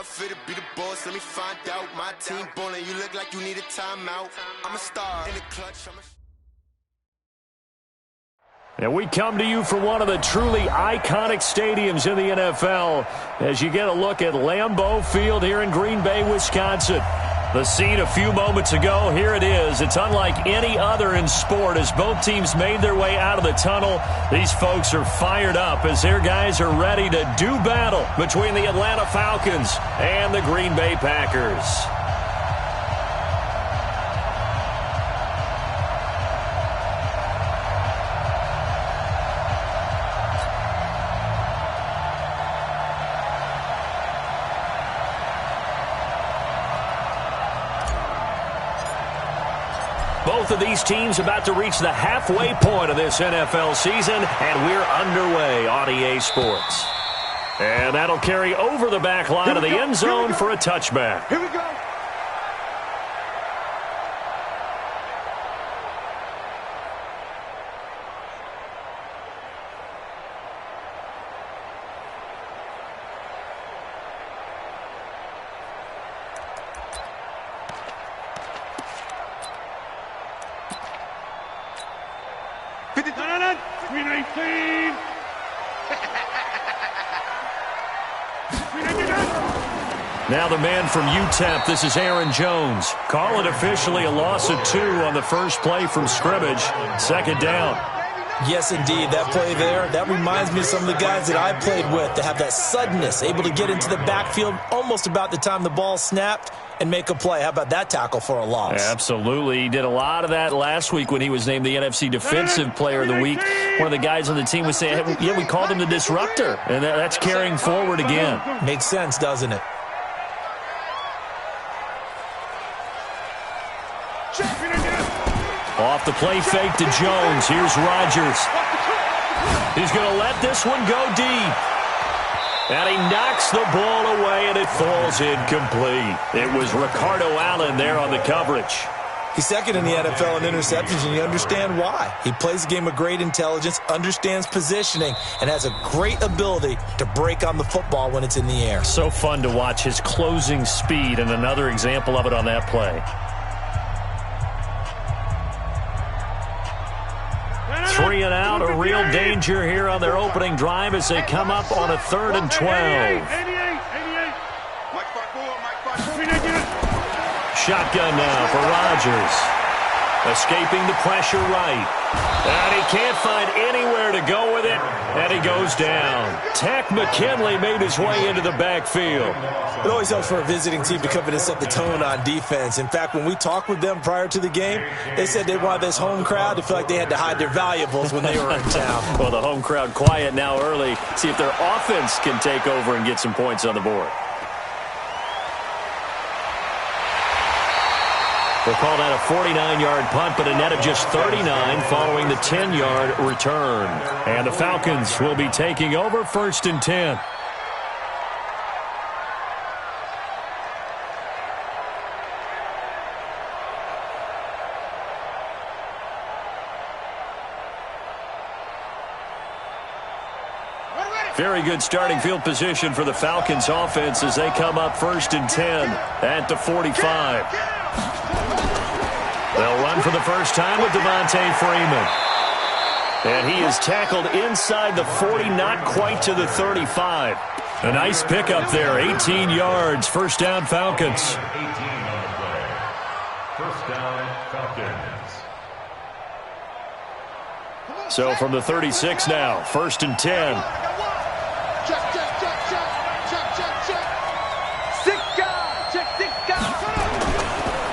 fit to be the boss. Let me find out. My team ballin'. You look like you need a timeout. I'm a star in the clutch. And we come to you from one of the truly iconic stadiums in the NFL as you get a look at Lambeau Field here in Green Bay, Wisconsin. The scene a few moments ago, here it is. It's unlike any other in sport as both teams made their way out of the tunnel. These folks are fired up as their guys are ready to do battle between the Atlanta Falcons and the Green Bay Packers. Both of these teams about to reach the halfway point of this NFL season, and we're underway on EA Sports. And that'll carry over the back line of the end zone for a touchback. Here we go. Now the man from UTEP, this is Aaron Jones. Call it officially a loss of 2 on the first play from scrimmage. Second down. Yes, indeed. That play there, that reminds me of some of the guys that I played with that have that suddenness, able to get into the backfield almost about the time the ball snapped and make a play. How about that tackle for a loss? Absolutely. He did a lot of that last week when he was named the NFC Defensive Player of the Week. One of the guys on the team was saying, hey, yeah, we called him the disruptor, and that's carrying forward again. Makes sense, doesn't it? Off the play fake to Jones. Here's Rodgers. He's going to let this one go deep. And he knocks the ball away, and it falls incomplete. It was Ricardo Allen there on the coverage. He's second in the NFL in interceptions, and you understand why. He plays a game of great intelligence, understands positioning, and has a great ability to break on the football when it's in the air. So fun to watch his closing speed, and another example of it on that play. 3 and out, a real danger here on their opening drive as they come up on a 3rd and 12. Shotgun now for Rodgers. Escaping the pressure right. And he can't find anywhere to go with it, and he goes down. Tack McKinley made his way into the backfield. It always helps for a visiting team to come in and set the tone on defense. In fact, when we talked with them prior to the game, they said they wanted this home crowd to feel like they had to hide their valuables when they were in town. Well, the home crowd quiet now early. See if their offense can take over and get some points on the board. We'll call that a 49-yard punt, but a net of just 39 following the 10-yard return. And the Falcons will be taking over 1st and 10. Very good starting field position for the Falcons offense as they come up 1st and 10 at the 45. They'll run for the first time with Devontae Freeman. And he is tackled inside the 40, not quite to the 35. A nice pickup there, 18 yards, 1st down Falcons. 18 yard play. 1st down Falcons. So from the 36 now, 1st and 10.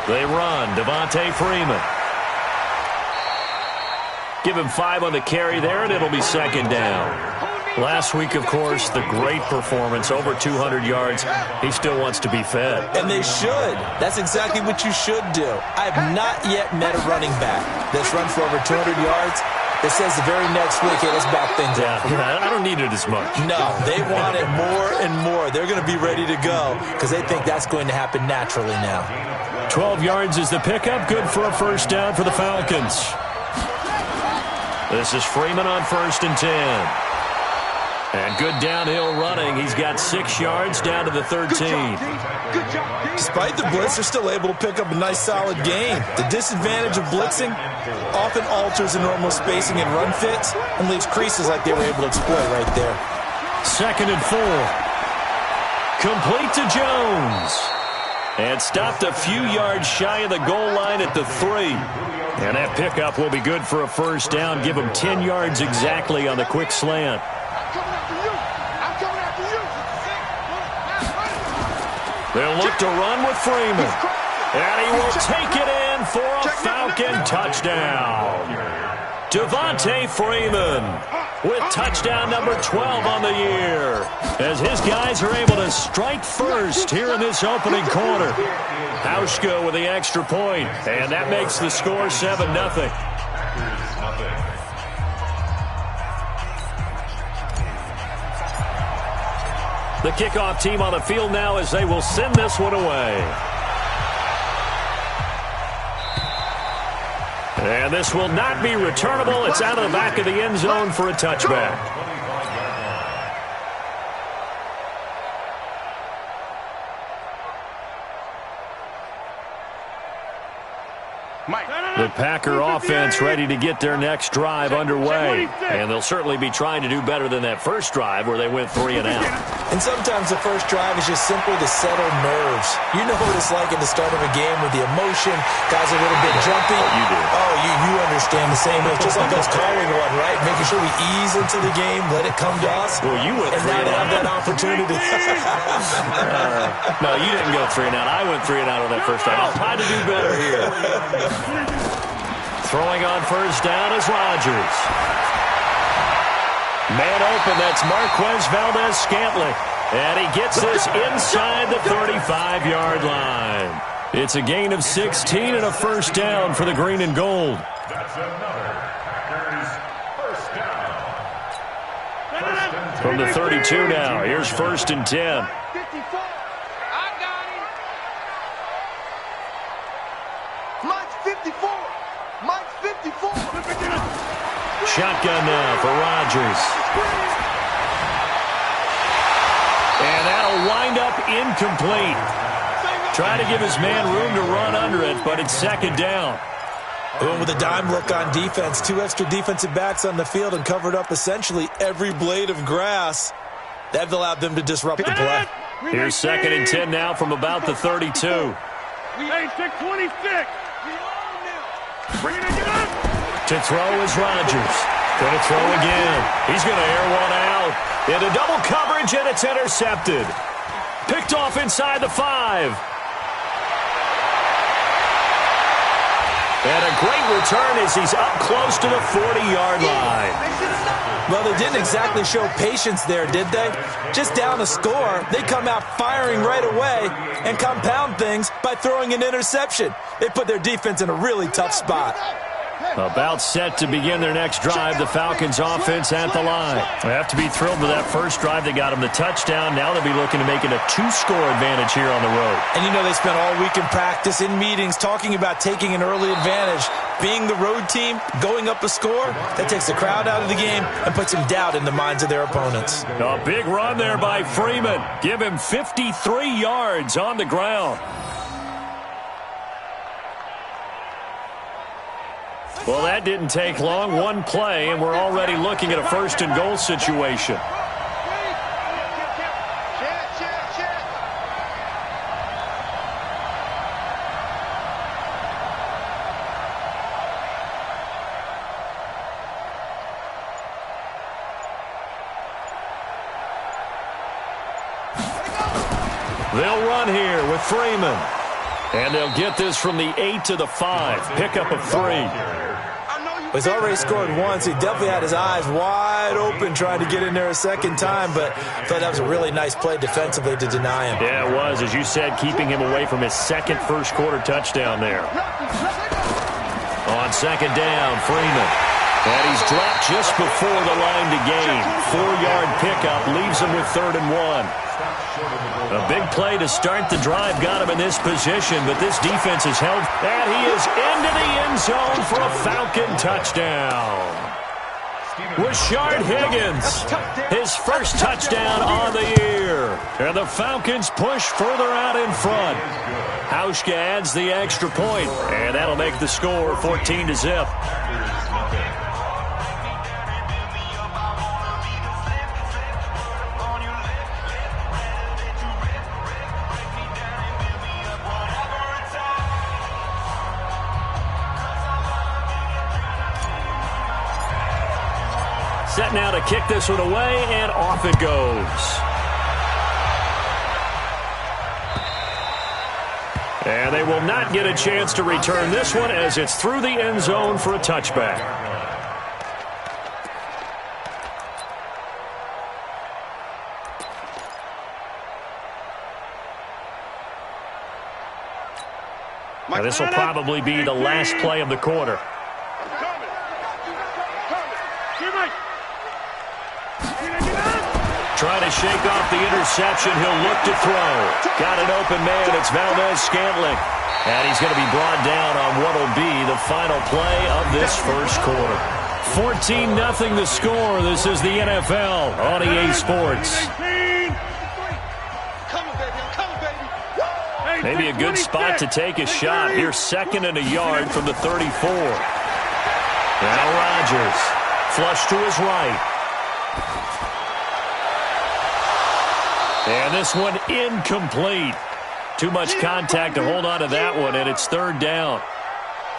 They run. Devontae Freeman. Give him 5 on the carry there, and it'll be 2nd down. Last week, of course, the great performance, over 200 yards. He still wants to be fed. And they should. That's exactly what you should do. I have not yet met a running back that's run for over 200 yards that says the very next week, hey, let's back things up. Yeah, I don't need it as much. No, they want it more and more. They're going to be ready to go because they think that's going to happen naturally now. 12 yards is the pickup. Good for a 1st down for the Falcons. This is Freeman on 1st and 10. And good downhill running. He's got 6 yards down to the 13. Despite the blitz, they're still able to pick up a nice, solid gain. The disadvantage of blitzing often alters the normal spacing and run fits and leaves creases like they were able to exploit right there. 2nd and 4. Complete to Jones. And stopped a few yards shy of the goal line at the 3. And that pickup will be good for a first down. Give him 10 yards exactly on the quick slant. They'll look to run with Freeman. And he will take it in for a Falcon touchdown. Devontae Freeman with touchdown number 12 on the year, as his guys are able to strike first here in this opening quarter. Hauschka with the extra point, and that makes the score 7-0. The kickoff team on the field now as they will send this one away. And this will not be returnable. It's out of the back of the end zone for a touchback. The Packer offense ready to get their next drive underway. And they'll certainly be trying to do better than that first drive where they went 3 and out. And sometimes the first drive is just simply to settle nerves. You know what it's like at the start of a game with the emotion. Guys are a little bit jumpy. You do. Oh, you understand the same. It's just like us calling one, right? Making sure we ease into the game, let it come to us. Well, you went 3 and and now out. they have that opportunity. No, you didn't go 3 and out. I went 3 and out on that first drive. I'll try to do better here. Throwing on first down is Rodgers. Man open, that's Marquez Valdez-Scantling. And he gets this inside the 35-yard line. It's a gain of 16 and a first down for the green and gold. That's another Packers first down. From the 32 now, here's 1st and 10. Shotgun now for Rodgers. And that'll wind up incomplete. Try to give his man room to run under it, but it's 2nd down. Going with a dime look on defense. 2 extra defensive backs on the field and covered up essentially every blade of grass. That allowed them to disrupt the play. Here's 2nd and 10 now from about the 32. Hey, 626. Bring it again. To throw is Rodgers. Going to throw again. He's going to air one out. Into double coverage, and it's intercepted. Picked off inside the 5. And a great return as he's up close to the 40-yard line. Well, they didn't exactly show patience there, did they? Just down a score, they come out firing right away and compound things by throwing an interception. They put their defense in a really tough spot. About set to begin their next drive, the Falcons offense at the line. They have to be thrilled with that first drive. They got them the touchdown. Now they'll be looking to make it a 2-score advantage here on the road. And you know they spent all week in practice, in meetings, talking about taking an early advantage. Being the road team, going up a score, that takes the crowd out of the game and puts some doubt in the minds of their opponents. A big run there by Freeman. Give him 53 yards on the ground. Well, that didn't take long. One play, and we're already looking at a 1st and goal situation. They'll run here with Freeman. And they'll get this from the 8 to the 5. Pickup of 3. He's already scored once. He definitely had his eyes wide open trying to get in there a second time, but I thought that was a really nice play defensively to deny him. Yeah, it was, as you said, keeping him away from his second first-quarter touchdown there. On 2nd down, Freeman. And he's dropped just before the line to gain. 4-yard pickup leaves him with 3rd and 1. A big play to start the drive got him in this position, but this defense is held, and he is into the end zone for a Falcon touchdown. Rashard Higgins, his first touchdown on the year. And the Falcons push further out in front. Hauschka adds the extra point, and that'll make the score 14-0. Set now to kick this one away, and off it goes. And they will not get a chance to return this one as it's through the end zone for a touchback. Now this will probably be the last play of the quarter. Trying to shake off the interception. He'll look to throw. Got an open man. It's Valdez-Scantling. And he's going to be brought down on what will be the final play of this first quarter. 14-0 the score. This is the NFL on EA Sports. Maybe a good spot to take a shot. Here, 2nd and a yard from the 34. Now Rodgers. Flush to his right. And this one incomplete. Too much contact to hold on to that one, and it's 3rd down.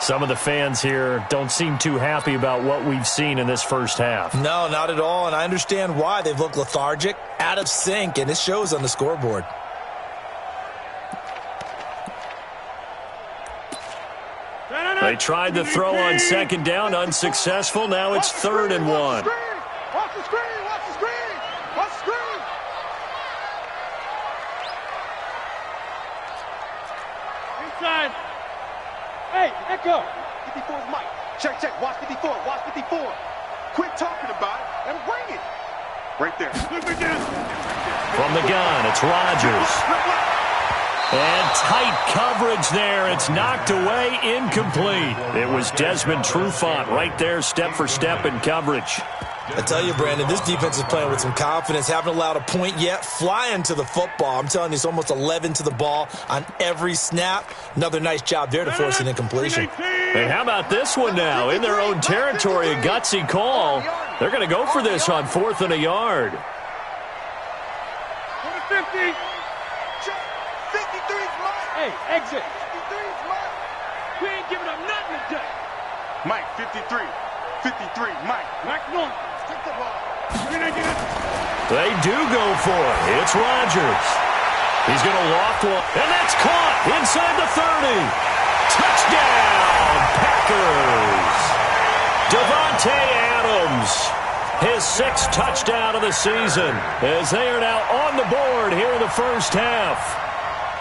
Some of the fans here don't seem too happy about what we've seen in this first half. No, not at all, and I understand why. They've looked lethargic, out of sync, and it shows on the scoreboard. They tried to throw on 2nd down, unsuccessful. Now it's 3rd and 1. Watch the screen! Watch the screen! Watch the screen! Inside. Hey, Echo. 54's Mike. Check, check. Watch 54. Watch 54. Quit talking about it and bring it. Right there. From the gun, it's Rodgers. And tight coverage there. It's knocked away, incomplete. It was Desmond Trufant right there, step for step in coverage. I tell you, Brandon, this defense is playing with some confidence. Haven't allowed a point yet. Flying to the football. I'm telling you, it's almost 11 to the ball on every snap. Another nice job there to force an incompletion. And how about this one now? In their own territory, a gutsy call. They're going to go for this on 4th and a yard. 50. 53's Mike. Hey, exit. 53's Mike. We ain't giving up nothing today. Mike, 53. 53, Mike. Mike, no. Take the ball. They do go for it. It's Rodgers. He's going to loft one, and that's caught inside the 30. Touchdown, Packers. Davante Adams, his 6th touchdown of the season, as they are now on the board here in the first half.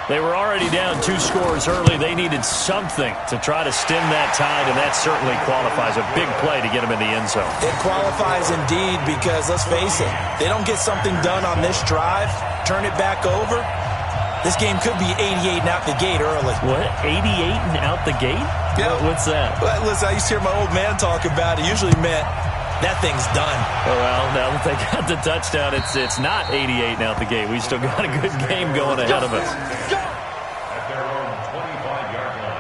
They were already down 2 scores early. They needed something to try to stem that tide, and that certainly qualifies. A big play to get them in the end zone. It qualifies indeed because, let's face it, they don't get something done on this drive, turn it back over, this game could be 88 and out the gate early. What? 88 and out the gate? Yeah. What's that? Well, listen, I used to hear my old man talk about it. Usually meant that thing's done. Well, now that they got the touchdown, it's not 88 and out the gate. We still got a good game going ahead of us. At their own 25-yard line.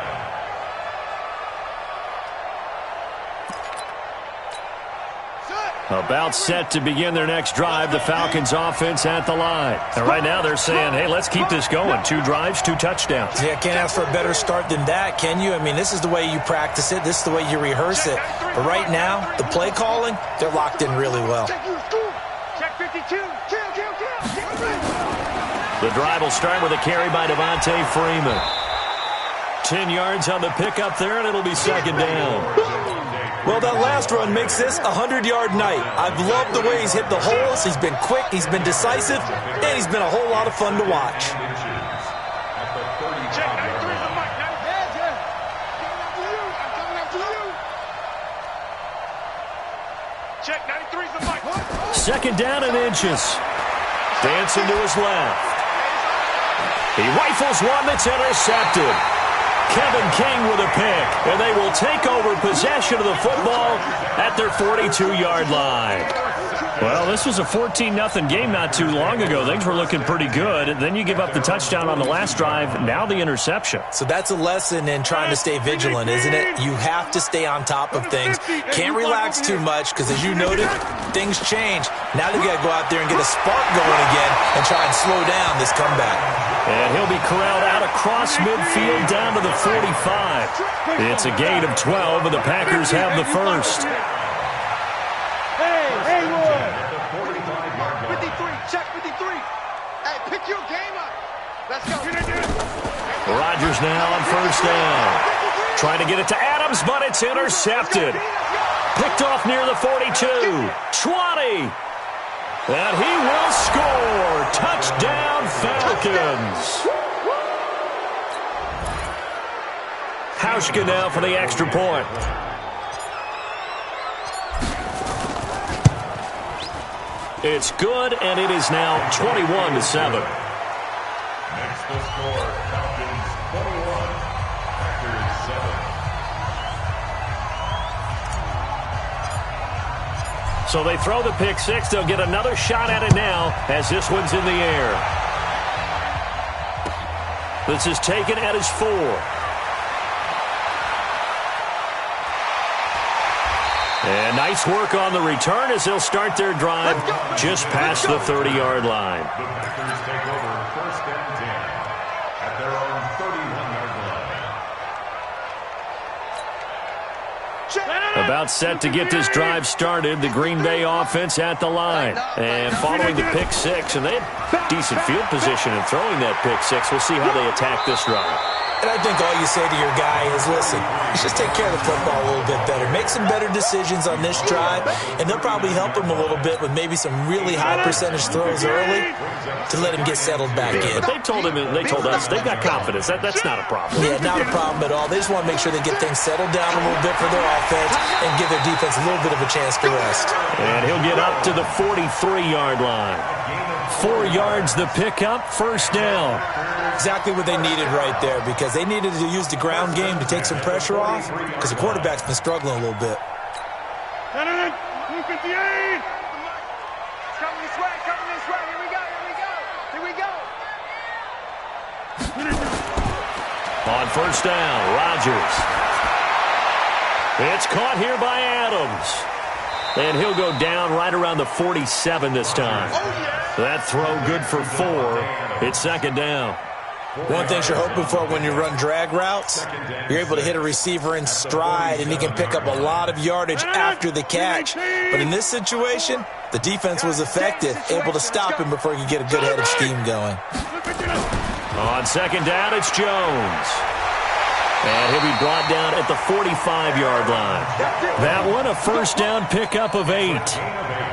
About set to begin their next drive, the Falcons offense at the line. And right now they're saying, hey, let's keep this going. 2 drives, 2 touchdowns. Yeah, can't ask for a better start than that, can you? I mean, this is the way you practice it. This is the way you rehearse it. But right now, the play calling, they're locked in really well. Check 52. The drive will start with a carry by Devontae Freeman. 10 yards on the pickup there, and it'll be 2nd down. Well, that last run makes this a 100-yard night. I've loved the way he's hit the holes. He's been quick, he's been decisive, and he's been a whole lot of fun to watch. Check 93's the mic. 2nd down and inches. Dancing to his left. He rifles one that's intercepted. Kevin King with a pick, and they will take over possession of the football at their 42-yard line. Well, this was a 14-0 game not too long ago. Things were looking pretty good. Then you give up the touchdown on the last drive, now the interception. So that's a lesson in trying to stay vigilant, isn't it? You have to stay on top of things. Can't relax too much because, as you noted, things change. Now they've got to go out there and get a spark going again and try and slow down this comeback. And he'll be corralled out across midfield down to the 45. It's a gain of 12, and the Packers have the first. Hey, Wood. 53, check 53. Hey, pick your game up. Let's go. Rodgers now on first down. Trying to get it to Adams, but it's intercepted. Picked off near the 42. 20. And he will score. Touchdown, Falcons. Hauschka now for the extra point. It's good, and it is now 21-7. Next the score, Falcons 21, Packers 7. So they throw the pick six. They'll get another shot at it now as this one's in the air. This is taken at his 4. And nice work on the return as they'll start their drive just past the 30-yard line. The Packers take over first and 10 at their own 31-yard line. About set to get this drive started, the Green Bay offense at the line. And following the pick six, and they had decent field position in throwing that pick six. We'll see how they attack this drive. And I think all you say to your guy is, listen, let's just take care of the football a little bit better. Make some better decisions on this drive, and they'll probably help him a little bit with maybe some really high percentage throws early to let him get settled back in. But they told us they've got confidence. That's not a problem. Yeah, not a problem at all. They just want to make sure they get things settled down a little bit for their offense and give their defense a little bit of a chance to rest. And he'll get up to the 43-yard line. 4 yards the pickup, first down. Exactly what they needed right there, because they needed to use the ground game to take some pressure off, because the quarterback's been struggling a little bit. 258. Coming this way, coming this way. Here we go, here we go. On first down, Rodgers. It's caught here by Adams. And he'll go down right around the 47 this time. That throw good for 4. It's second down. One thing you're hoping for when you run drag routes, you're able to hit a receiver in stride, and he can pick up a lot of yardage after the catch. But in this situation, the defense was effective, able to stop him before he could get a good head of steam going. On second down, it's Jones. And he'll be brought down at the 45-yard line. That one, a first down pickup of 8.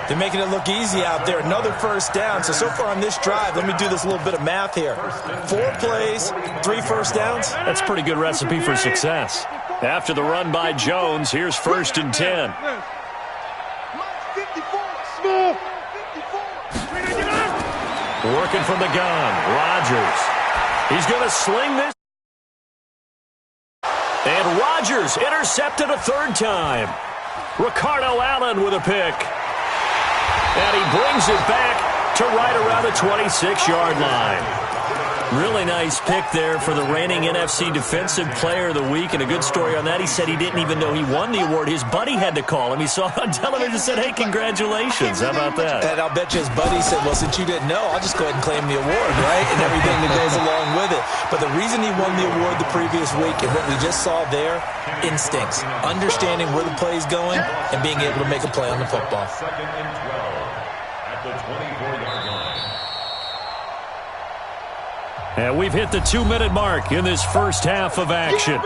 They're making it look easy out there. Another first down. So far on this drive, let me do this little bit of math here. 4 plays, 3 first downs. That's a pretty good recipe for success. After the run by Jones, here's first and 10. Working from the gun, Rodgers. He's going to sling this. And Rodgers intercepted a third time. Ricardo Allen with a pick. And he brings it back to right around the 26-yard line. Really nice pick there for the reigning NFC Defensive Player of the Week. And a good story on that. He said he didn't even know he won the award. His buddy had to call him. He saw it on television and said, hey, congratulations. How about that? And I'll bet you his buddy said, well, since you didn't know, I'll just go ahead and claim the award, right? And everything that goes along with it. But the reason he won the award the previous week and what we just saw there, instincts. Understanding where the play's going and being able to make a play on the football. Second and 12 at the 24-yard line. And we've hit the 2-minute mark in this first half of action.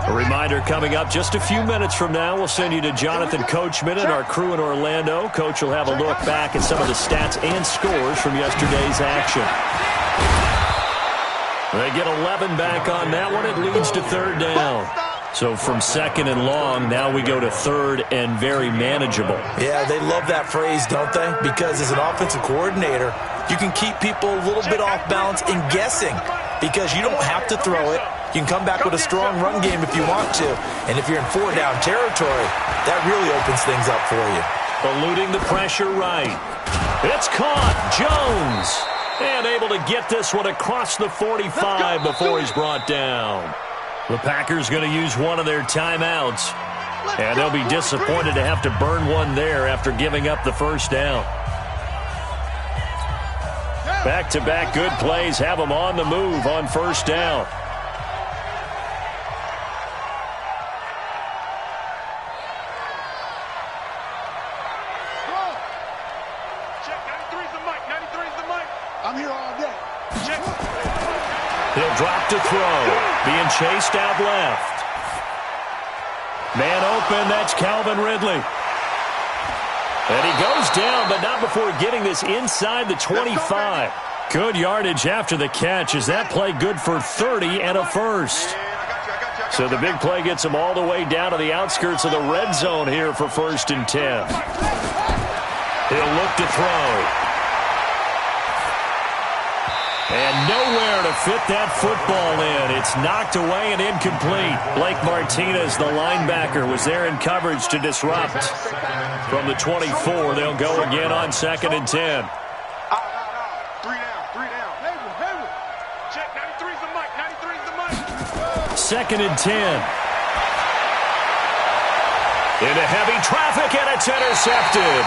A reminder coming up just a few minutes from now, we'll send you to Jonathan Coachman and our crew in Orlando. Coach will have a look back at some of the stats and scores from yesterday's action. They get 11 back on that one. It leads to third down. So from second and long, now we go to third and very manageable. Yeah, they love that phrase, don't they? Because as an offensive coordinator, you can keep people a little bit off balance and guessing because you don't have to throw it. You can come back with a strong run game if you want to. And if you're in four-down territory, that really opens things up for you. Eluding the pressure right. It's caught. Jones. And able to get this one across the 45 before he's brought down. The Packers going to use one of their timeouts. And they'll be disappointed to have to burn one there after giving up the first down. Back-to-back good plays have them on the move on first down. Check, 93's the mic, 93's the mic. I'm here all day. Check. He'll drop to throw. Being chased out left. Man open, that's Calvin Ridley. And he goes down, but not before getting this inside the 25. Good yardage after the catch. Is that play good for 30 and a first? So the big play gets him all the way down to the outskirts of the red zone here for 1st and 10. He'll look to throw. And nowhere to fit that football in. It's knocked away and incomplete. Blake Martinez, the linebacker, was there in coverage to disrupt. From the 24, they'll go again on 2nd and 10. Three down. Hayward. Check, 93's the mic, 93's the mic. 2nd and 10. Into heavy traffic, and it's intercepted.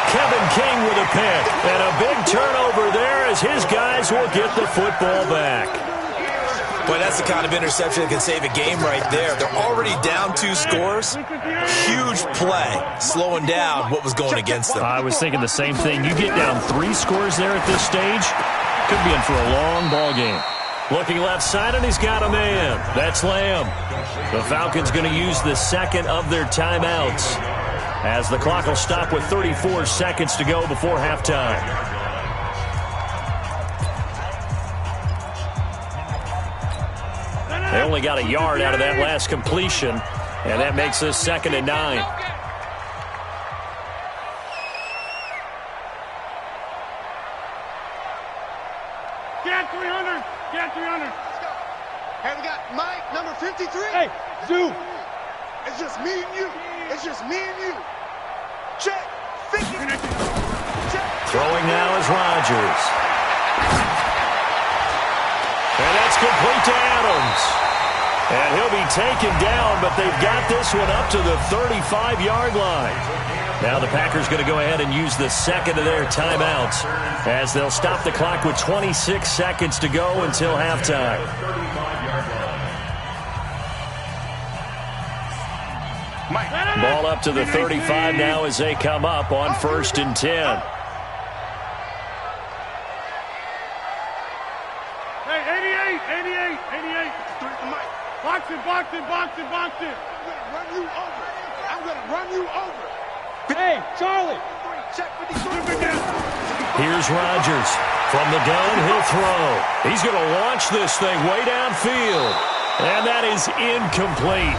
Kevin King with a pick, and a big turnover there as his guys will get the football back. Boy, that's the kind of interception that can save a game right there. They're already down 2 scores. Huge play, slowing down what was going against them. I was thinking the same thing. You get down 3 scores there at this stage, could be in for a long ball game. Looking left side, and he's got a man. That's Lamb. The Falcons going to use the second of their timeouts, as the clock will stop with 34 seconds to go before halftime. They only got a yard out of that last completion, and that makes this 2nd and 9. Get 300. Hey, we got Mike, number 53. Hey, Zoo. It's just me and you. Check. 50. Check. Throwing now is Rodgers. And that's complete to Adams. And he'll be taken down, but they've got this one up to the 35-yard line. Now the Packers going to go ahead and use the second of their timeouts, as they'll stop the clock with 26 seconds to go until halftime. Ball up to the 35 now as they come up on 1st and 10. Hey, 88. Box it. I'm gonna run you over. Hey, Charlie. Check 53. Here's Rodgers. From the gun, he'll throw. He's going to launch this thing way downfield. And that is incomplete.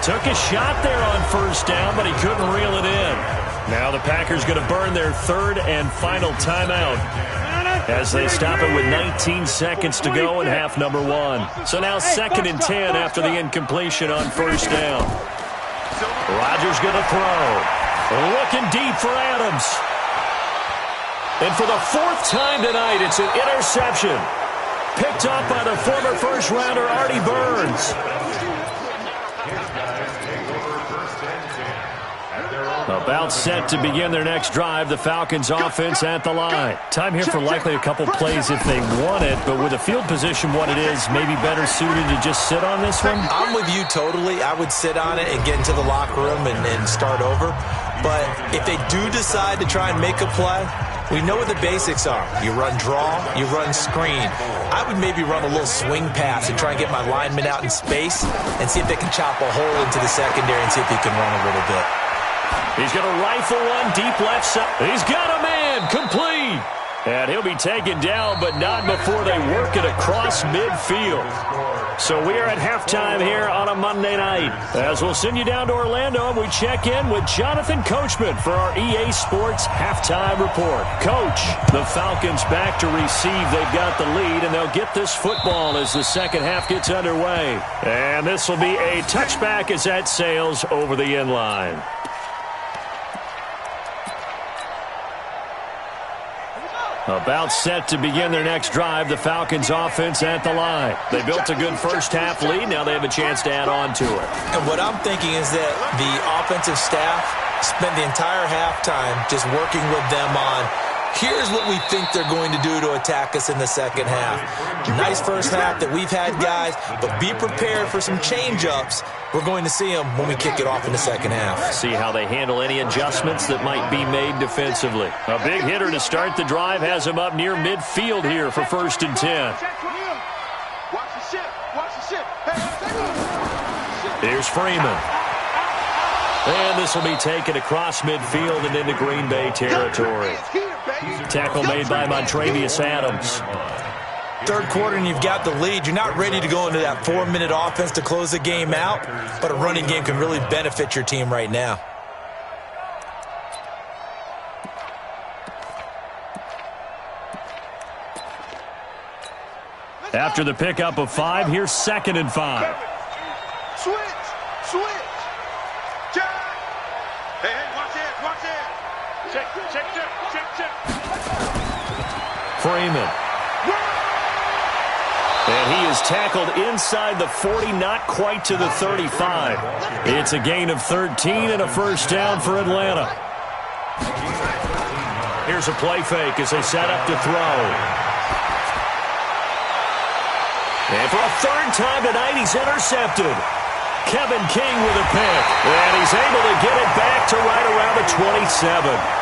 Took a shot there on 1st down, but he couldn't reel it in. Now the Packers going to burn their 3rd and final timeout, as they stop it with 19 seconds to go in half number 1. So now 2nd and 10 after the incompletion on 1st down. Rodgers going to throw. Looking deep for Adams. And for the 4th time tonight, it's an interception. Picked up by the former first-rounder Artie Burns. About set to begin their next drive, the Falcons offense at the line. Time here for likely a couple plays if they want it, but with the field position what it is, maybe better suited to just sit on this one? I'm with you totally. I would sit on it and get into the locker room and start over. But if they do decide to try and make a play, we know what the basics are. You run draw, you run screen. I would maybe run a little swing pass and try and get my linemen out in space and see if they can chop a hole into the secondary and see if he can run a little bit. He's going to rifle one deep left side. He's got a man. Complete. And he'll be taken down, but not before they work it across midfield. So we are at halftime here on a Monday night. As we'll send you down to Orlando, and we check in with Jonathan Coachman for our EA Sports Halftime Report. Coach, the Falcons back to receive. They've got the lead, and they'll get this football as the second half gets underway. And this will be a touchback as that sails over the end line. About set to begin their next drive, the Falcons offense at the line. They built a good first half lead. Now they have a chance to add on to it. And what I'm thinking is that the offensive staff spent the entire halftime just working with them on, here's what we think they're going to do to attack us in the second half. Nice first half that we've had, guys, but be prepared for some change-ups. We're going to see them when we kick it off in the second half. See how they handle any adjustments that might be made defensively. A big hitter to start the drive has him up near midfield here for 1st and 10. Watch the ship. Watch the ship. Here's Freeman. And this will be taken across midfield and into Green Bay territory. Tackle made by Montravius Adams. Third quarter and you've got the lead. You're not ready to go into that 4-minute offense to close the game out, but a running game can really benefit your team right now. After the pickup of 5, here's 2nd and 5. Switch. Jack. Hey, watch it. Check. Freeman. And he is tackled inside the 40, not quite to the 35. It's a gain of 13 and a first down for Atlanta. Here's a play fake as they set up to throw. And for a third time tonight, he's intercepted. Kevin King with a pick. And he's able to get it back to right around the 27.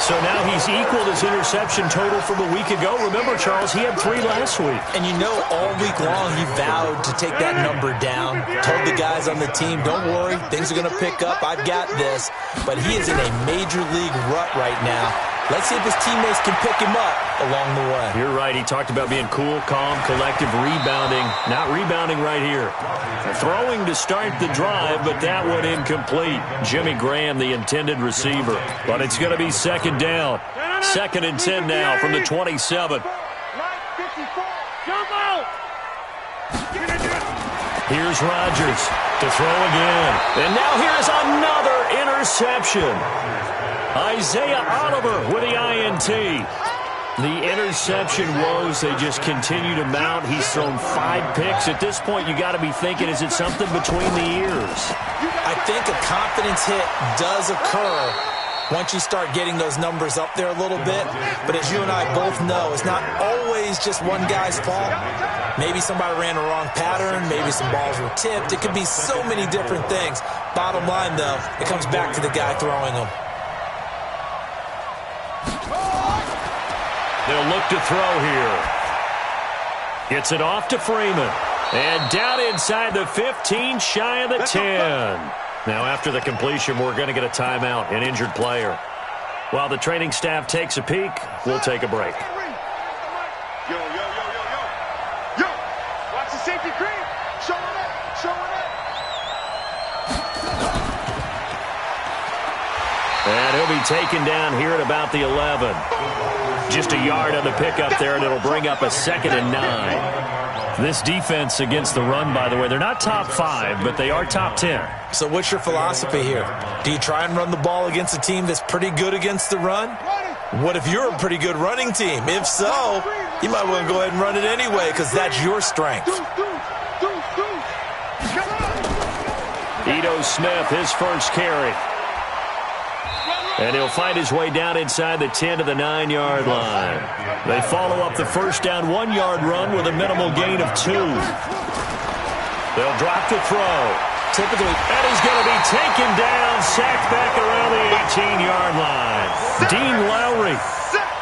So now he's equaled his interception total from a week ago. Remember, Charles, he had 3 last week. And you know, all week long he vowed to take that number down. Told the guys on the team, don't worry, things are going to pick up. I've got this. But he is in a major league rut right now. Let's see if his teammates can pick him up along the way. You're right. He talked about being cool, calm, collective, rebounding. Not rebounding right here. Throwing to start the drive, but that one incomplete. Jimmy Graham, the intended receiver. But it's going to be 2nd down. 2nd and 10 now from the 27. Here's Rodgers to throw again. And now here's another interception. Isaiah Oliver with the INT. The interception woes, they just continue to mount. He's thrown 5 picks. At this point, you got to be thinking, is it something between the ears? I think a confidence hit does occur once you start getting those numbers up there a little bit. But as you and I both know, it's not always just one guy's fault. Maybe somebody ran a wrong pattern. Maybe some balls were tipped. It could be so many different things. Bottom line, though, it comes back to the guy throwing them. They'll look to throw here. Gets it off to Freeman. And down inside the 15, shy of the 10. Now after the completion, we're going to get a timeout, an injured player. While the training staff takes a peek, we'll take a break. Yo. Watch the safety creep. Showing up. And he'll be taken down here at about the 11. Just a yard on the pickup there, and it'll bring up a 2nd and 9. This defense against the run, by the way, they're not top 5, but they are top 10. So what's your philosophy here? Do you try and run the ball against a team that's pretty good against the run? What if you're a pretty good running team? If so, you might want to go ahead and run it anyway because that's your strength. Ito Smith, his first carry. And he'll find his way down inside the 10 to the 9-yard line. They follow up the first down 1-yard run with a minimal gain of 2. They'll drop the throw. Typically, and he's going to be taken down, sacked back around the 18-yard line. Dean Lowry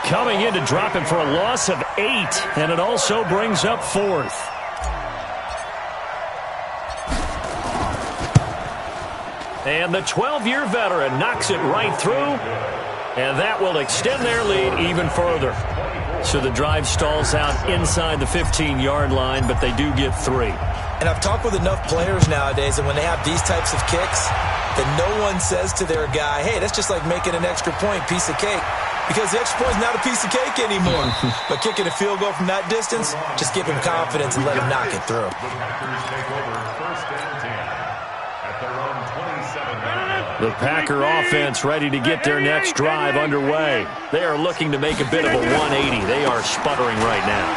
coming in to drop him for a loss of 8, and it also brings up 4th. And the 12-year veteran knocks it right through, and that will extend their lead even further. So the drive stalls out inside the 15-yard line, but they do get 3. And I've talked with enough players nowadays, and when they have these types of kicks, that no one says to their guy, hey, that's just like making an extra point, piece of cake. Because the extra point is not a piece of cake anymore. But kicking a field goal from that distance, just give him confidence and let him knock it through. The Packers take over 1st and 10 at their own 27-yard line. The Packer offense ready to get their next drive underway. They are looking to make a bit of a 180. They are sputtering right now.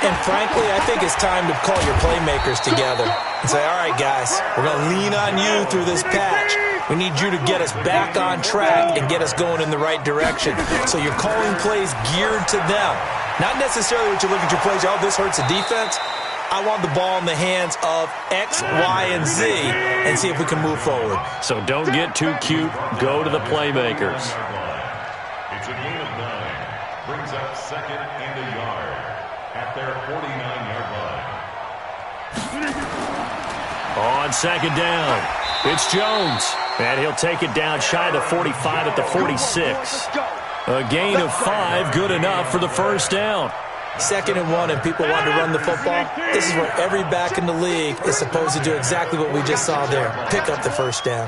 And frankly, I think it's time to call your playmakers together and say, all right, guys, we're going to lean on you through this patch. We need you to get us back on track and get us going in the right direction. So you're calling plays geared to them. Not necessarily what you look at your plays, oh, this hurts the defense. I want the ball in the hands of X, Y, and Z and see if we can move forward. So don't get too cute. Go to the playmakers. It's a gain of 9. Brings up 2nd and a yard at their 49-yard line. On 2nd down, it's Jones. And he'll take it down shy of the 45 at the 46. A gain of 5, good enough for the 1st down. 2nd and 1, and people want to run the football. This is where every back in the league is supposed to do exactly what we just saw there. Pick up the 1st down.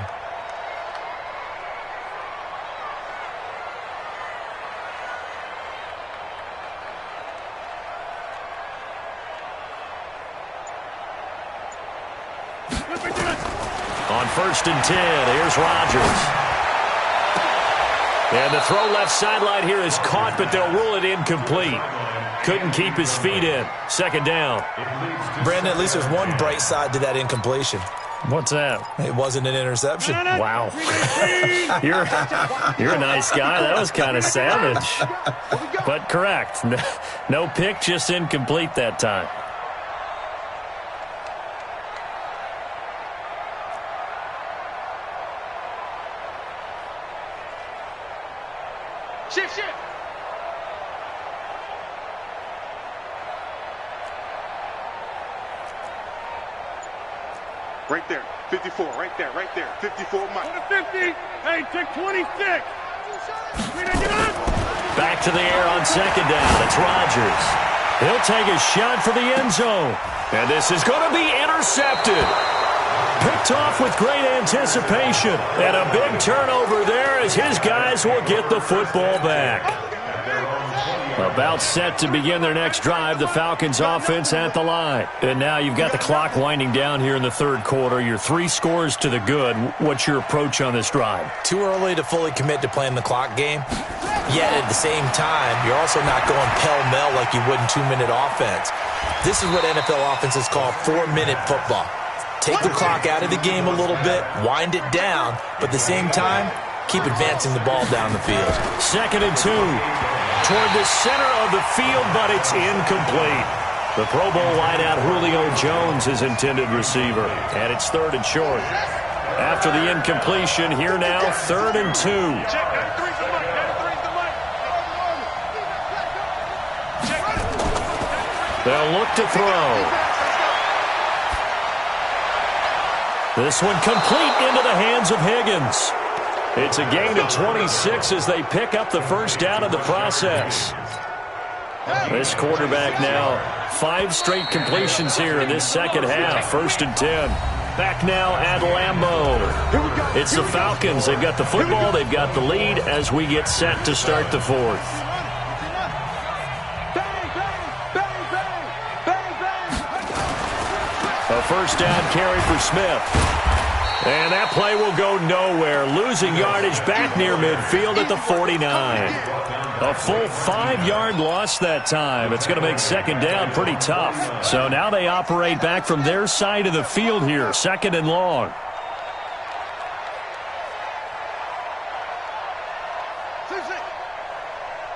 On 1st and 10, here's Rodgers. And the throw left sideline here is caught, but they'll rule it incomplete. Couldn't keep his feet in. 2nd down. Brandon, at least there's one bright side to that incompletion. What's that? It wasn't an interception. Wow. You're a nice guy. That was kind of savage. But correct. No pick, just incomplete that time. Shift. Right there. 54. Right there. 54 Mike. On the 50. Hey, take 26. Back to the air on 2nd down. It's Rodgers. He'll take a shot for the end zone. And this is going to be intercepted. Picked off with great anticipation. And a big turnover there as his guys will get the football back. About set to begin their next drive, the Falcons offense at the line. And now you've got the clock winding down here in the 3rd quarter. You're 3 scores to the good. What's your approach on this drive? Too early to fully commit to playing the clock game. Yet at the same time, you're also not going pell-mell like you would in 2-minute offense. This is what NFL offenses call 4-minute football. Take the clock out of the game a little bit, wind it down, but at the same time, keep advancing the ball down the field. 2nd and 2. Toward the center of the field, but it's incomplete. The Pro Bowl wideout Julio Jones is intended receiver. And it's 3rd and short. After the incompletion, here now, 3rd and 2. They'll look to throw. This one complete into the hands of Higgins. It's a gain of 26 as they pick up the 1st down of the process. This quarterback now, 5 straight completions here in this 2nd half. 1st and 10. Back now at Lambeau. It's the Falcons. They've got the football. They've got the lead as we get set to start the 4th. A 1st down carry for Smith. And that play will go nowhere. Losing yardage back near midfield at the 49. A full 5-yard loss that time. It's going to make 2nd down pretty tough. So now they operate back from their side of the field here. 2nd and long.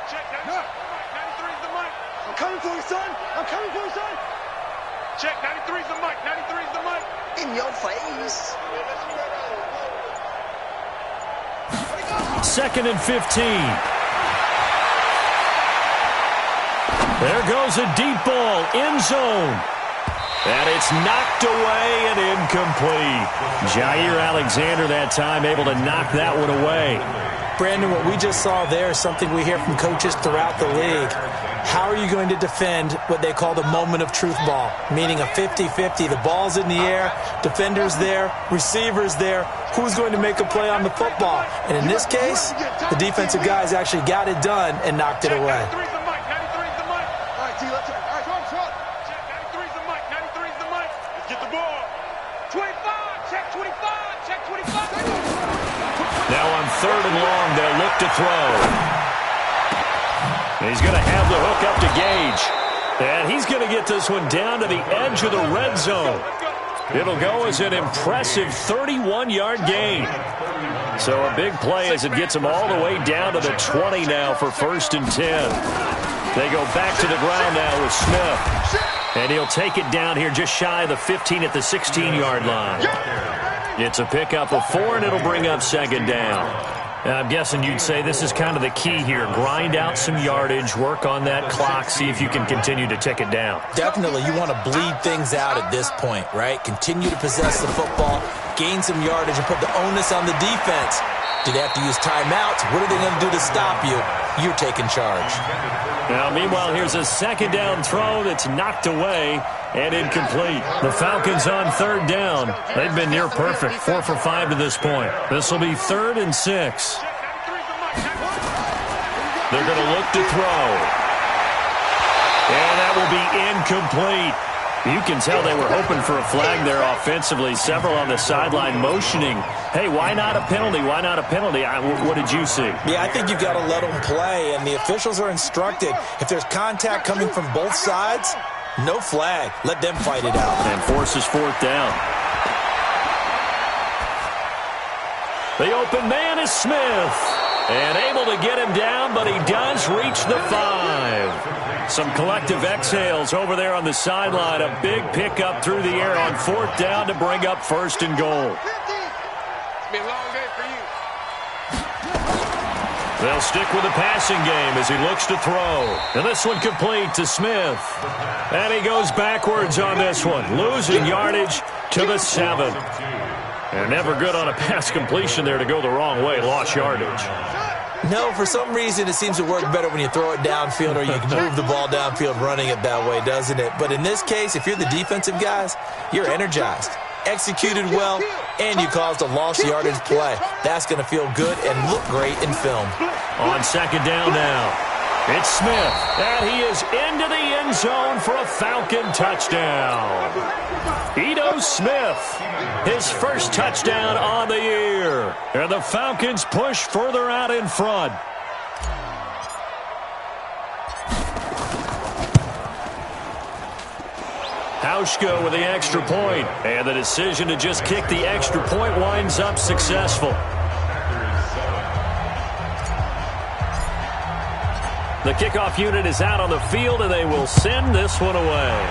Check, 93's the mic. I'm coming for you, son. Check, 93's the mic. In your face. 2nd and 15. There goes a deep ball, end zone. And it's knocked away and incomplete. Jair Alexander that time able to knock that one away. Brandon, what we just saw there is something we hear from coaches throughout the league. How are you going to defend what they call the moment of truth ball, meaning a 50-50? The ball's in the air, defenders there, receivers there. Who's going to make a play on the football? And in this case, the defensive guys actually got it done and knocked it away. Now on 3rd and long, they'll look to throw. He's going to have the hook up to Gage. And he's going to get this one down to the edge of the red zone. It'll go as an impressive 31-yard gain. So a big play as it gets him all the way down to the 20 now for 1st and 10. They go back to the ground now with Smith. And he'll take it down here just shy of the 15 at the 16-yard line. It's a pickup of 4, and it'll bring up 2nd down. I'm guessing you'd say this is kind of the key here. Grind out some yardage, work on that clock, see if you can continue to tick it down. Definitely, you want to bleed things out at this point, right? Continue to possess the football, gain some yardage, and put the onus on the defense. Do they have to use timeouts? What are they going to do to stop you? You're taking charge. Now, meanwhile, here's a 2nd down throw that's knocked away and incomplete. The Falcons on 3rd down. They've been near perfect, 4 for 5 to this point. This will be 3rd and 6. They're going to look to throw. And that will be incomplete. You can tell they were hoping for a flag there offensively. Several on the sideline motioning, hey, why not a penalty? Why not a penalty? What did you see? Yeah, I think you've got to let them play, and the officials are instructed. If there's contact coming from both sides, no flag. Let them fight it out. And forces 4th down. The open man is Smith. And able to get him down, but he does reach the 5. Some collective exhales over there on the sideline. A big pickup through the air on 4th down to bring up 1st and goal. It's been a long day for you. They'll stick with the passing game as he looks to throw. And this one complete to Smith. And he goes backwards on this one, losing yardage to the 7. And never good on a pass completion there to go the wrong way. Lost yardage. No, for some reason it seems to work better when you throw it downfield or you can move the ball downfield running it that way, doesn't it? But in this case, if you're the defensive guys, you're energized, executed well, and you caused a lost yardage play. That's going to feel good and look great in film. On 2nd down now. It's Smith, and he is into the end zone for a Falcon touchdown. Ito Smith, his first touchdown on the year. And the Falcons push further out in front. Hauschka with the extra point, and the decision to just kick the extra point winds up successful. The kickoff unit is out on the field, and they will send this one away.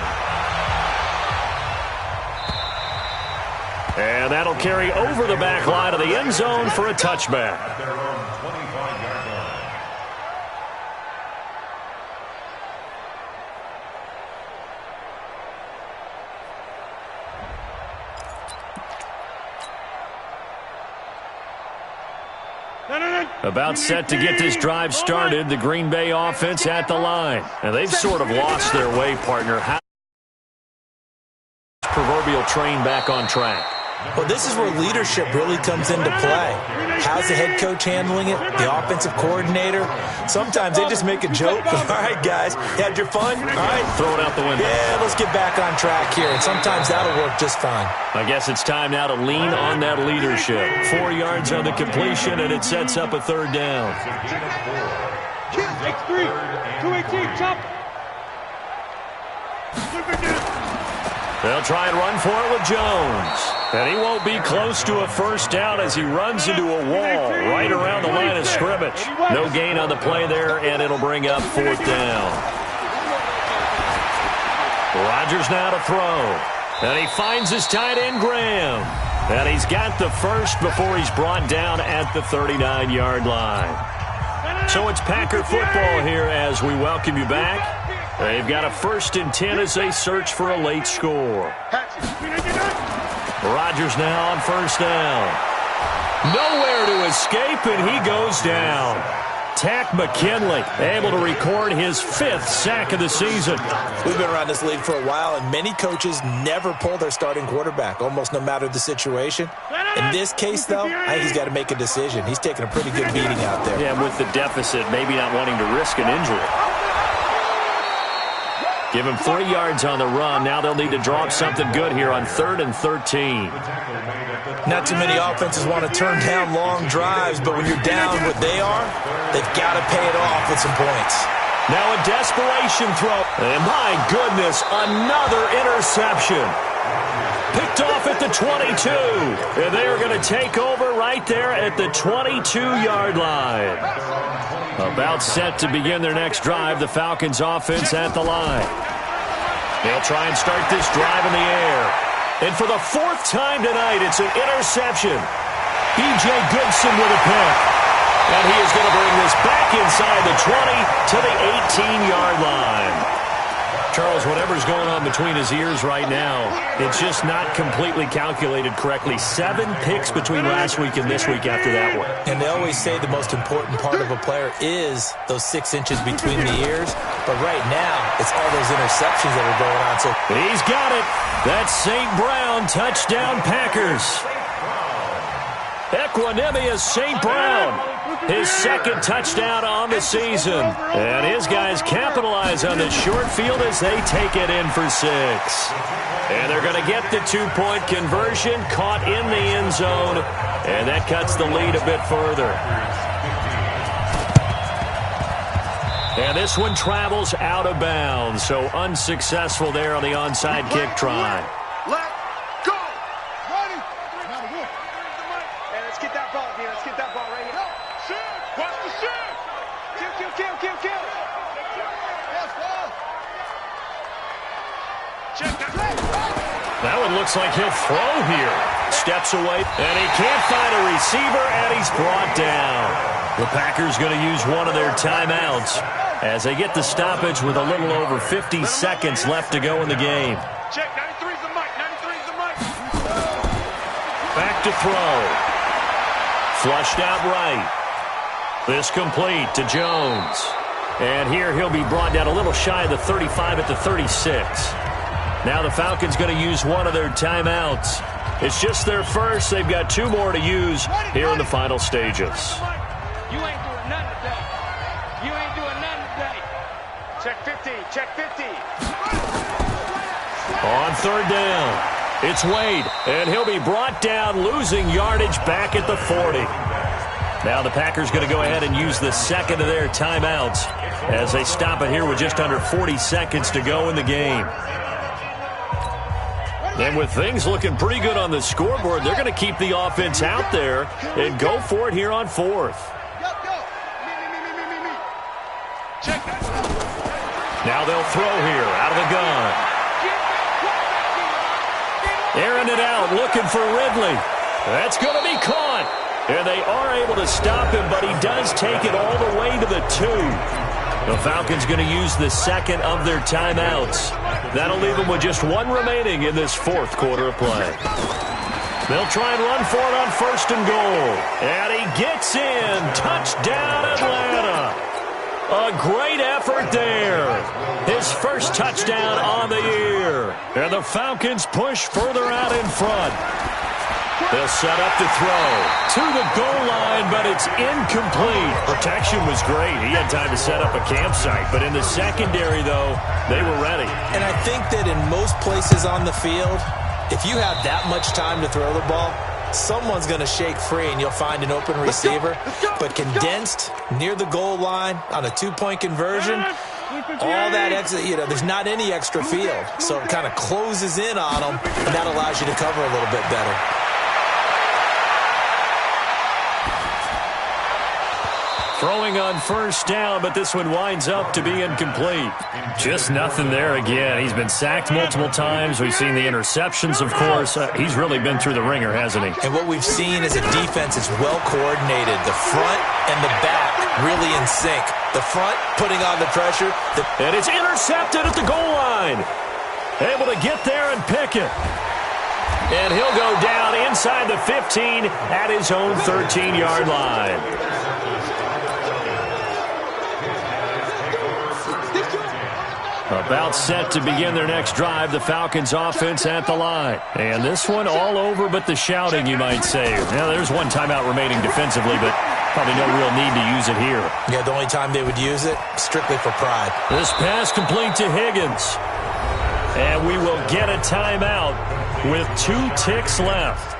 And that'll carry over the back line of the end zone for a touchback. About set to get this drive started, the Green Bay offense at the line. And they've sort of lost their way, partner. How proverbial train back on track? Well, this is where leadership really comes into play. How's the head coach handling it? The offensive coordinator? Sometimes they just make a joke. All right, guys, had your fun? All right. Throw it out the window. Yeah, let's get back on track here. And sometimes that'll work just fine. I guess it's time now to lean on that leadership. 4 yards on the completion, and it sets up a 3rd down. X3, 218, chop. They'll try and run for it with Jones. And he won't be close to a 1st down as he runs into a wall right around the line of scrimmage. No gain on the play there, and it'll bring up 4th down. Rodgers now to throw. And he finds his tight end, Graham. And he's got the first before he's brought down at the 39-yard line. So it's Packer football here as we welcome you back. They've got a 1st and 10 as they search for a late score. Rodgers now on 1st down. Nowhere to escape, and he goes down. Tack McKinley able to record his 5th sack of the season. We've been around this league for a while, and many coaches never pull their starting quarterback, almost no matter the situation. In this case, though, I think he's got to make a decision. He's taking a pretty good beating out there. Yeah, with the deficit, maybe not wanting to risk an injury. Give him 3 yards on the run. Now they'll need to draw up something good here on 3rd and 13. Not too many offenses want to turn down long drives, but when you're down what they are, they've got to pay it off with some points. Now a desperation throw. And my goodness, another interception. Picked off at the 22. And they are going to take over right there at the 22-yard line. About set to begin their next drive, the Falcons offense at the line. They'll try and start this drive in the air. And for the 4th time tonight, it's an interception. B.J. Goodson with a pick. And he is going to bring this back inside the 20 to the 18-yard line. Charles, whatever's going on between his ears right now, it's just not completely calculated correctly. 7 picks between last week and this week after that one. And they always say the most important part of a player is those 6 inches between the ears. But right now, it's all those interceptions that are going on. So he's got it. That's St. Brown, touchdown Packers. Equanimous St. Brown, his 2nd touchdown on the season. And his guys capitalize on the short field as they take it in for 6. And they're going to get the 2-point conversion, caught in the end zone, and that cuts the lead a bit further. And this one travels out of bounds, so unsuccessful there on the onside kick try. Let go. Ready. Hey, let's get that ball here. Let's get that ball right here. Shoot. Watch the shoot. Kill. Check that. That one looks like he'll throw here. Steps away, and he can't find a receiver, and he's brought down. The Packers going to use one of their timeouts as they get the stoppage with a little over 50 seconds left to go in the game. Check, 93's the mic, 93's the mic. Back to throw. Flushed out right. This complete to Jones. And here he'll be brought down a little shy of the 35 at the 36. Now the Falcons going to use one of their timeouts. It's just their first. They've got 2 more to use here in the final stages. You ain't doing nothing today. You ain't doing nothing today. Check 15. Check 15. On 3rd down, it's Wade, and he'll be brought down, losing yardage back at the 40. Now the Packers going to go ahead and use the 2nd of their timeouts as they stop it here with just under 40 seconds to go in the game. And with things looking pretty good on the scoreboard, they're going to keep the offense out there and go for it here on 4th. Now they'll throw here out of the gun. Airing it out, looking for Ridley. That's going to be caught. And they are able to stop him, but he does take it all the way to the 2. The Falcons going to use the 2nd of their timeouts. That'll leave them with just 1 remaining in this 4th quarter of play. They'll try and run for it on 1st and goal. And he gets in. Touchdown, Atlanta. A great effort there. His first touchdown on the year. And the Falcons push further out in front. They'll set up to throw to the goal line, but it's incomplete. Protection was great. He had time to set up a campsite, but in the secondary, though, they were ready. And I think that in most places on the field, if you have that much time to throw the ball, someone's going to shake free and you'll find an open receiver. But condensed near the goal line on a 2-point conversion, all that extra, there's not any extra field. So it kind of closes in on them, and that allows you to cover a little bit better. Throwing on 1st down, but this one winds up to be incomplete. Just nothing there again. He's been sacked multiple times. We've seen the interceptions, of course. He's really been through the ringer, hasn't he? And what we've seen is a defense is well coordinated. The front and the back really in sync. The front putting on the pressure. And it's intercepted at the goal line. Able to get there and pick it. And he'll go down inside the 15 at his own 13-yard line. About set to begin their next drive, the Falcons offense at the line. And this one all over but the shouting, you might say. Now, there's one timeout remaining defensively, but probably no real need to use it here. Yeah, the only time they would use it, strictly for pride. This pass complete to Higgins. And we will get a timeout with 2 ticks left.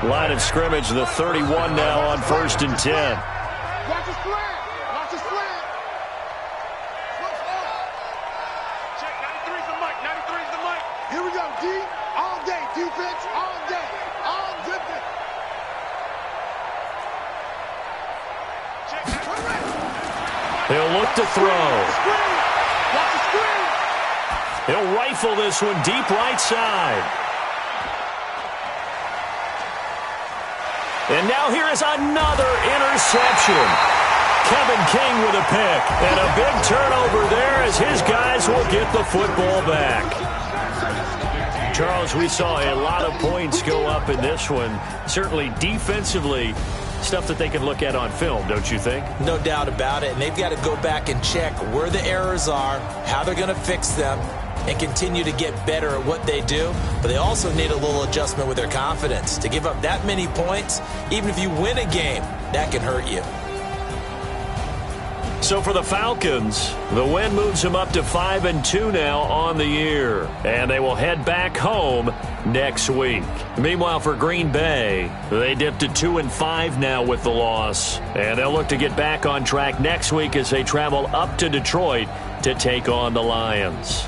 Line of scrimmage, the 31 now on 1st and 10. Watch the slant. Watch the slant. Check, 93's the mic. 93's the mic. Here we go, D. All day. Defense, all day. All defense. Check, He'll look to throw. watch the screen. He'll rifle this one deep right side. And now here is another interception. Kevin King with a pick. And a big turnover there as his guys will get the football back. Charles, we saw a lot of points go up in this one. Certainly defensively, stuff that they can look at on film, don't you think? No doubt about it. And they've got to go back and check where the errors are, how they're going to fix them, and continue to get better at what they do. But they also need a little adjustment with their confidence. To give up that many points, even if you win a game, that can hurt you. So for the Falcons, the win moves them up to 5-2 now on the year. And they will head back home next week. Meanwhile, for Green Bay, they dipped to 2-5 now with the loss. And they'll look to get back on track next week as they travel up to Detroit to take on the Lions.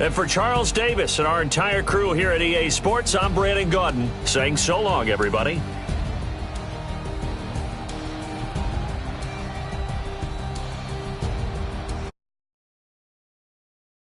And for Charles Davis and our entire crew here at EA Sports, I'm Brandon Gaudin saying so long, everybody.